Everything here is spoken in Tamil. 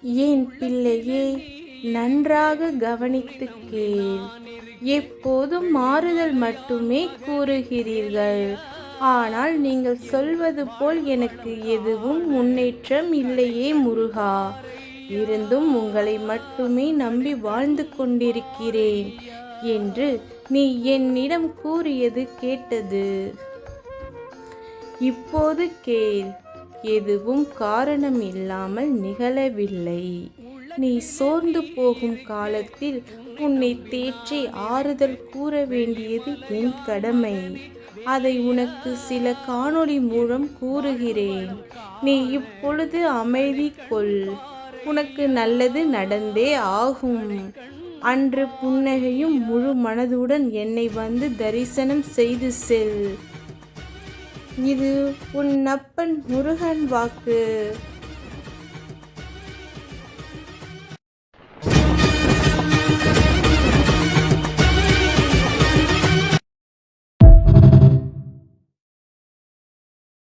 என் பிள்ளையே, நன்றாக கவனித்துக் கேள். எப்போதும் மாறுதல் மட்டுமே கூறுகிறீர்கள். ஆனால் நீங்கள் சொல்வது போல் எனக்கு எதுவும் முன்னேற்றம் இல்லையே முருகா. இருந்தும் உங்களை மட்டுமே நம்பி வாழ்ந்து கொண்டிருக்கிறேன் என்று நீ என்னிடம் கூறியது கேட்டது. இப்போது கேள். எதுவும் காரணம் இல்லாமல் நிகழவில்லை. நீ சோர்ந்து போகும் காலத்தில் உன்னை தேற்றி ஆறுதல் கூற வேண்டியது என் கடமை. அதை உனக்கு சில காணொளி மூலம் கூறுகிறேன். நீ இப்பொழுது அமைதி கொள். உனக்கு நல்லது நடந்தே ஆகும். அன்று புன்னகையும் முழு மனதுடன் என்னை வந்து தரிசனம் செய்து செல். இது உன் அப்பன் முருகன் வாக்கு.